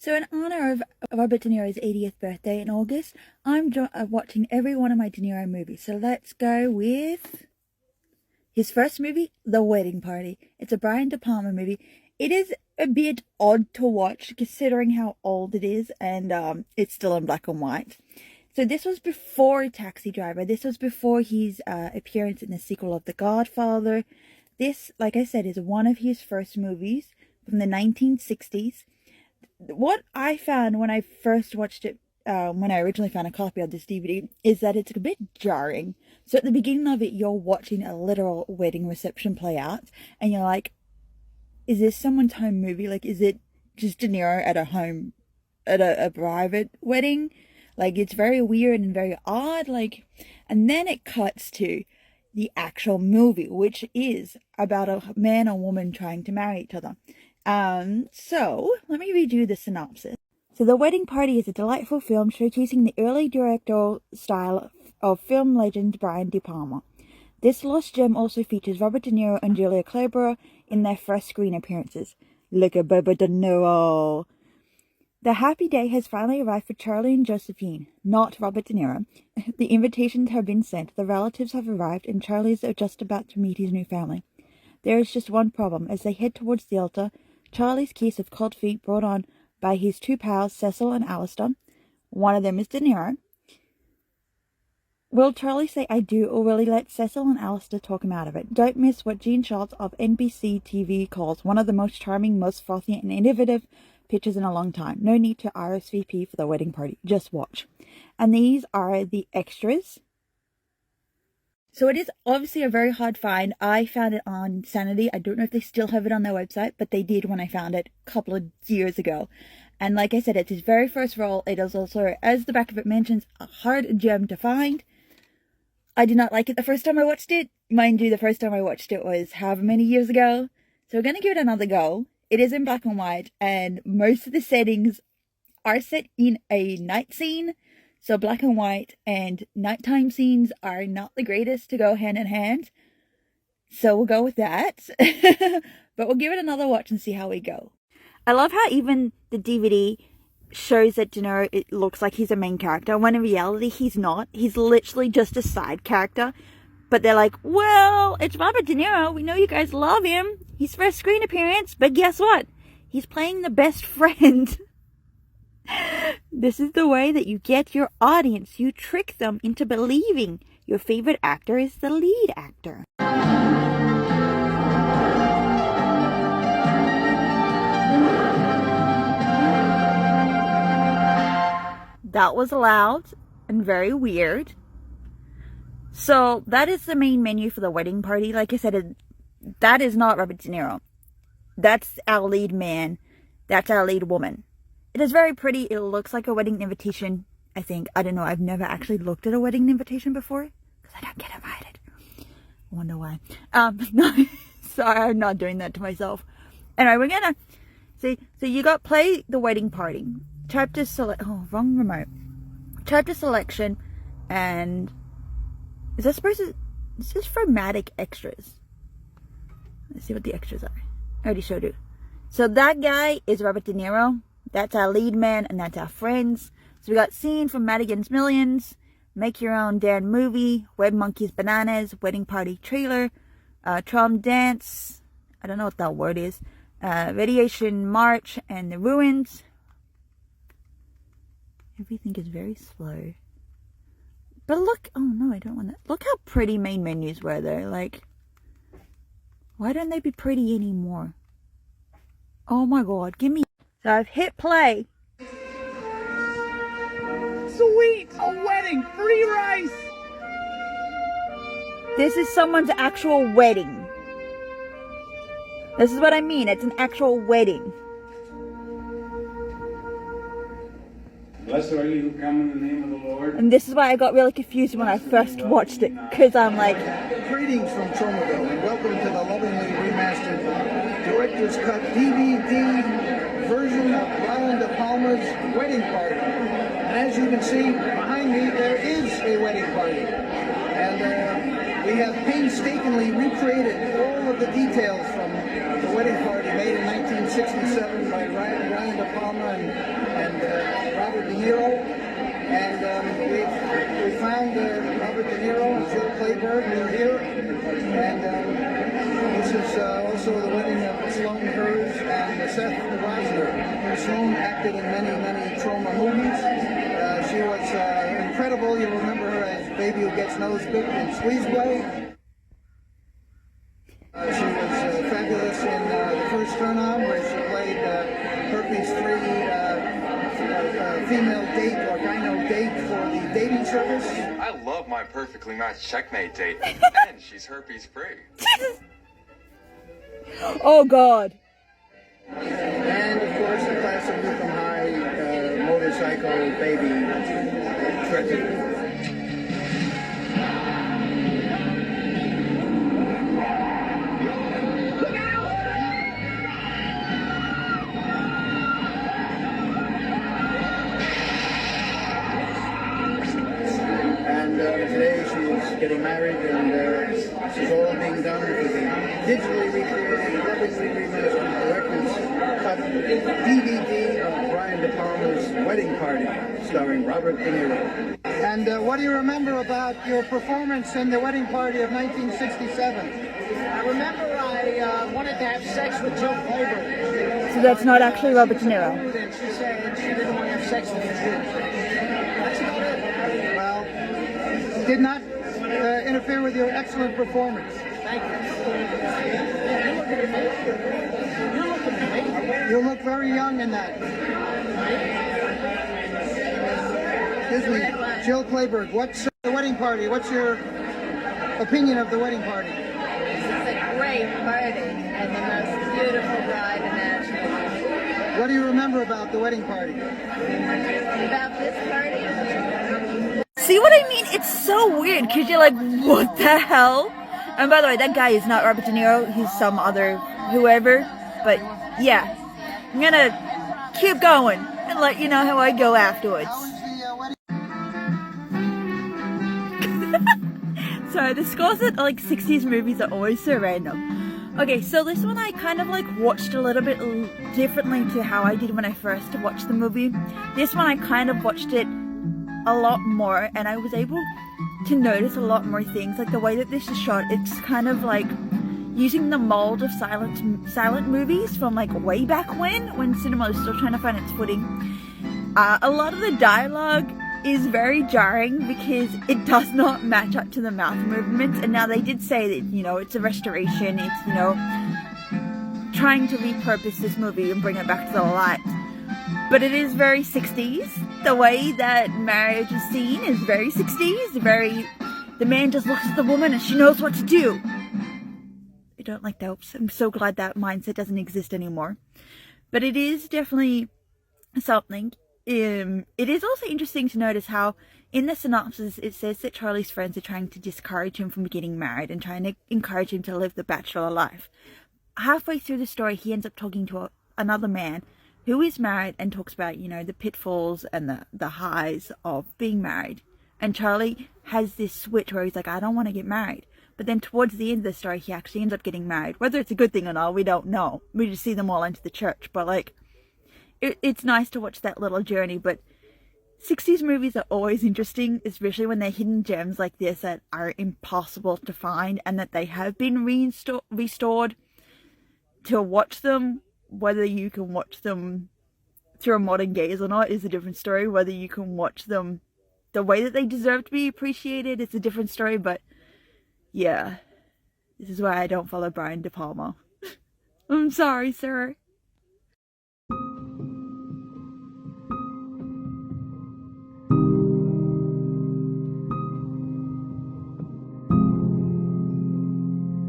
So in honor of Robert De Niro's 80th birthday in August, I'm watching every one of my De Niro movies. So let's go with his first movie, The Wedding Party. It's a Brian De Palma movie. It is a bit odd to watch considering how old it is, and it's still in black and white. So this was before Taxi Driver. This was before his appearance in the sequel of The Godfather. This, like I said, is one of his first movies from the 1960s. What I found when I first watched it, when I originally found a copy of this DVD, is that it's a bit jarring. So at the beginning of it, you're watching a literal wedding reception play out, and you're like, is this someone's home movie? Like, is it just De Niro at a home, at a private wedding? Like, it's very weird and very odd, like, and then it cuts to the actual movie, which is about a man and woman trying to marry each other. So let me read you the synopsis. So The Wedding Party is a delightful film showcasing the early directorial style of film legend Brian De Palma. This lost gem also features Robert De Niro and Julia Clayburgh in their first screen appearances. Look at Robert De Niro. The happy day has finally arrived for Charlie and Josephine, not Robert De Niro. The invitations have been sent, the relatives have arrived, and Charlie is just about to meet his new family. There is just one problem. As they head towards the altar, Charlie's case of cold feet brought on by his two pals, Cecil and Alistair. One of them is De Niro. Will Charlie say I do, or will he let Cecil and Alistair talk him out of it? Don't miss what Gene Schultz of NBC TV calls one of the most charming, most frothy and innovative pictures in a long time. No need to RSVP for The Wedding Party. Just watch. And these are the extras. So it is obviously a very hard find. I found it on Sanity. I don't know if they still have it on their website, but they did when I found it a couple of years ago. And like I said, it's his very first role. It is also, as the back of it mentions, a hard gem to find. I did not like it the first time I watched it. Mind you, the first time I watched it was however many years ago. So we're going to give it another go. It is in black and white, and most of the settings are set in a night scene. So black and white and nighttime scenes are not the greatest to go hand in hand. So we'll go with that. But we'll give it another watch and see how we go. I love how even the DVD shows that De Niro, it looks like he's a main character, when in reality he's not. He's literally just a side character. But they're like, well, it's Robert De Niro. We know you guys love him. His first screen appearance. But guess what? He's playing the best friend. This is the way that you get your audience. You trick them into believing your favorite actor is the lead actor. That was loud and very weird. So that is the main menu for The Wedding Party. Like I said, that is not Robert De Niro. That's our lead man. That's our lead woman. It is very pretty. It looks like a wedding invitation, I think. I don't know. I've never actually looked at a wedding invitation before because I don't get invited. I wonder why. No, sorry, I'm not doing that to myself. Anyway, we're gonna see. So you got play The Wedding Party. Chapter select. Oh, wrong remote. Chapter selection, and is that supposed to? This is dramatic extras. Let's see what the extras are. I already showed you. So that guy is Robert De Niro. That's our lead man, and that's our friends. So we got Scene from Madigan's Millions, Make Your Own Damn Movie, Wed Monkeys Bananas, Wedding Party Trailer, Trom Dance, I don't know what that word is, Radiation March, and The Ruins. Everything is very slow. But look, oh no, I don't want that. Look how pretty main menus were there. Like, why don't they be pretty anymore? Oh my god, give me. So I've hit play. Sweet! A wedding! Free rice! This is someone's actual wedding. This is what I mean. It's an actual wedding. Blessed are you who come in the name of the Lord. And this is why I got really confused when I first watched it. Because I'm like... Greetings from Tumblr and welcome to the lovingly remastered Director's Cut DVD version of Brian De Palma's Wedding Party. And as you can see behind me, there is a wedding party. And we have painstakingly recreated all of the details from the wedding party made in 1960. 1967 by Brian De Palma and Robert DeNiro. And we found Robert De Niro and Jill Clayburgh. They're here. And this is also the wedding of Sloane Hers and Seth Rosner. Sloane acted in many trauma movies. She was incredible. You remember her as Baby Who Gets Nose Picked in Squeezeway. She was fabulous in The First Turn On, where she played Herpes 3 female date or gyno date for the dating service. I love my perfectly matched checkmate date, and she's herpes free. Oh God. And of course the classic Newcomb High motorcycle baby tribute. Today she's getting married, and this is all being done for the digitally recreated, lovingly remastered director's cut DVD of Brian De Palma's Wedding Party, starring Robert De Niro. And what do you remember about your performance in The Wedding Party of 1967? I remember I wanted to have sex with Jill Clayburgh. So that's not actually Robert De Niro. And she said that she didn't want to have sex with me. That's about it. Well, did not interfere with your excellent performance. Thank you. You're looking at me. You look very young in that. Excuse me, Jill Clayburgh, what's the wedding party? What's your opinion of the wedding party? It's a great party and the most beautiful bride imaginable. What do you remember about the wedding party? About this party, See what I mean? It's so weird because you're like, what the hell? And by the way, that guy is not Robert De Niro. He's some other whoever. But yeah, I'm gonna keep going and let you know how I go afterwards. So the scores at like 60s movies are always so random. Okay, so this one I kind of like watched a little bit differently to how I did when I first watched the movie. This one I kind of watched it a lot more, and I was able to notice a lot more things, like the way that this is shot. It's kind of like using the mold of silent movies from like way back when cinema was still trying to find its footing. A lot of the dialogue is very jarring because it does not match up to the mouth movements, and now they did say that, you know, it's a restoration, it's, you know, trying to repurpose this movie and bring it back to the light. But it is very 60s. The way that marriage is seen is very 60s. The man just looks at the woman and she knows what to do. I don't like that. I'm so glad that mindset doesn't exist anymore. But it is definitely something. It is also interesting to notice how in the synopsis it says that Charlie's friends are trying to discourage him from getting married and trying to encourage him to live the bachelor life. Halfway through the story, he ends up talking to another man who is married and talks about, you know, the pitfalls and the highs of being married. And Charlie has this switch where he's like, I don't want to get married. But then towards the end of the story, he actually ends up getting married. Whether it's a good thing or not, we don't know. We just see them all enter the church. But like, it's nice to watch that little journey. But 60s movies are always interesting, especially when they're hidden gems like this that are impossible to find and that they have been restored. To watch them, whether you can watch them through a modern gaze or not is a different story. Whether you can watch them the way that they deserve to be appreciated, it's a different story. But yeah, this is why I don't follow Brian De Palma. I'm sorry, sir.